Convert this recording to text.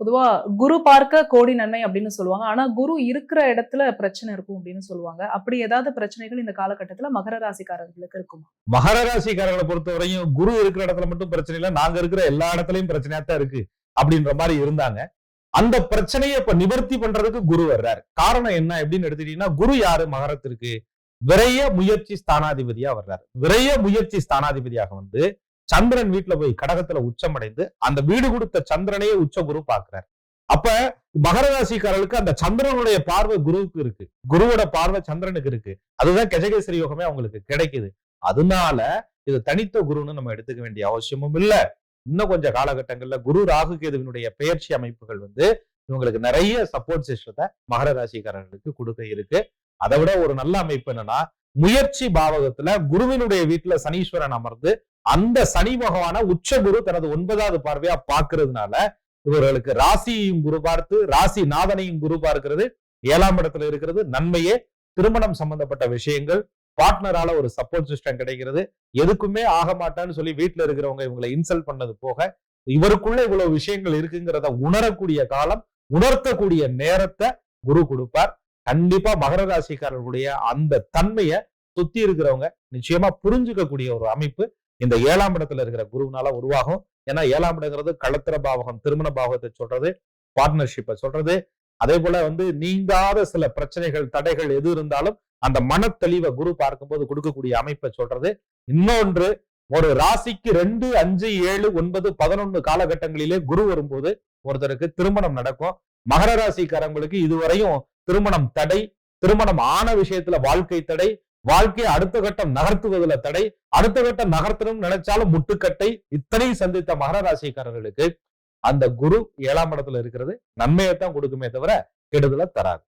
பொதுவா குரு பார்க்க கோடி நன்மை அப்படின்னு சொல்லுவாங்க. ஆனா குரு இருக்கிற இடத்துல பிரச்சனை இருக்கும் அப்படின்னு சொல்லுவாங்க. அப்படி ஏதாவது பிரச்சனைகள் இந்த காலகட்டத்துல மகர ராசிக்காரர்களுக்கு இருக்குமா? மகர ராசிக்காரர்களை பொறுத்தவரையும் குரு இருக்கிற இடத்துல மட்டும் பிரச்சனை இல்ல, நாங்க இருக்கிற எல்லா இடத்துலயும் பிரச்சனையா தான் இருக்கு அப்படின்ற மாதிரி இருந்தாங்க. அந்த பிரச்சனையை இப்ப நிவர்த்தி பண்றதுக்கு குரு வர்றாரு. காரணம் என்ன அப்படின்னு எடுத்துட்டீங்கன்னா, குரு யாரு மகரத்திற்கு? விரைய முயற்சி ஸ்தானாதிபதியா வர்றாரு. விரைய முயற்சி ஸ்தானாதிபதியாக வந்து சந்திரன் வீட்டுல போய் கடகத்துல உச்சம் அடைந்து அந்த வீடு கொடுத்த சந்திரனையே உச்ச குரு பாக்குறாரு. அப்ப மகர ராசிக்காரர்களுக்கு அந்த சந்திரனுடைய பார்வை குருவுக்கு இருக்கு, குருவோட பார்வை சந்திரனுக்கு இருக்கு. அதுதான் கஜகேசரி யோகமே அவங்களுக்கு கிடைக்குது. அதனால இது தனித்த குருன்னு நம்ம எடுத்துக்க வேண்டிய அவசியமும் இல்ல. இன்னும் கொஞ்சம் காலகட்டங்கள்ல குரு ராகு கேதுவினுடைய பெயர்ச்சி அமைப்புகள் வந்து இவங்களுக்கு நிறைய சப்போர்ட் சிஸ்டத்தை மகர ராசிக்காரர்களுக்கு கொடுக்க இருக்கு. அதை விட ஒரு நல்ல அமைப்பு என்னன்னா, முயற்சி பாவகத்துல குருவினுடைய வீட்டுல சனீஸ்வரன் அமர்ந்து அந்த சனி பகவான உச்ச குரு தனது 9வது பார்வையா பார்க்கிறதுனால இவர்களுக்கு ராசியையும் குரு பார்த்து ராசி நாதனையும் குரு பார்க்கிறது 7ஆம் இடத்துல இருக்கிறது நன்மையே. திருமணம் சம்பந்தப்பட்ட விஷயங்கள், பார்ட்னரால ஒரு சப்போர்ட் சிஸ்டம் கிடைக்கிறது. எதுக்குமே ஆக மாட்டான்னு சொல்லி வீட்டுல இருக்கிறவங்க இவங்களை இன்சல்ட் பண்ணது போக இவருக்குள்ள இவ்வளவு விஷயங்கள் இருக்குங்கிறத உணரக்கூடிய காலம், உணர்த்தக்கூடிய நேரத்தை குரு கொடுப்பார். கண்டிப்பா மகர ராசிக்காரர்களுடைய அந்த தன்மையை சுத்தி இருக்கிறவங்க நிச்சயமா புரிஞ்சுக்கக்கூடிய ஒரு அமைப்பு இந்த 7ஆம் இடத்துல இருக்கிற குருவினால உருவாகும். ஏன்னா 7ஆம் இடங்கிறது களத்திர பாவகம், திருமண பாவகத்தை சொல்றது, பார்ட்னர்ஷிப்பை சொல்றது. அதே போல வந்து நீங்காத சில பிரச்சனைகள், தடைகள் எது இருந்தாலும் அந்த மனத்தெளிவை குரு பார்க்கும்போது கொடுக்கக்கூடிய அமைப்பை சொல்றது. இன்னொன்று, ஒரு ராசிக்கு 2, 5, 7, 9, 11 காலகட்டங்களிலே குரு வரும்போது ஒருத்தருக்கு திருமணம் நடக்கும். மகர ராசிக்காரங்களுக்கு இதுவரையும் திருமணம் தடை, திருமணம் ஆன விஷயத்துல வாழ்க்கை தடை, வாழ்க்கையை அடுத்த கட்டம் நகர்த்துவதில் தடை, அடுத்த கட்டம் நகர்த்தணும் நினைச்சாலும் முட்டுக்கட்டை, இத்தனையும் சந்தித்த மகர ராசிக்காரர்களுக்கு அந்த குரு 7ஆம் இடத்துல இருக்கிறது நன்மையைத்தான் கொடுக்குமே தவிர கெடுதலை தராது.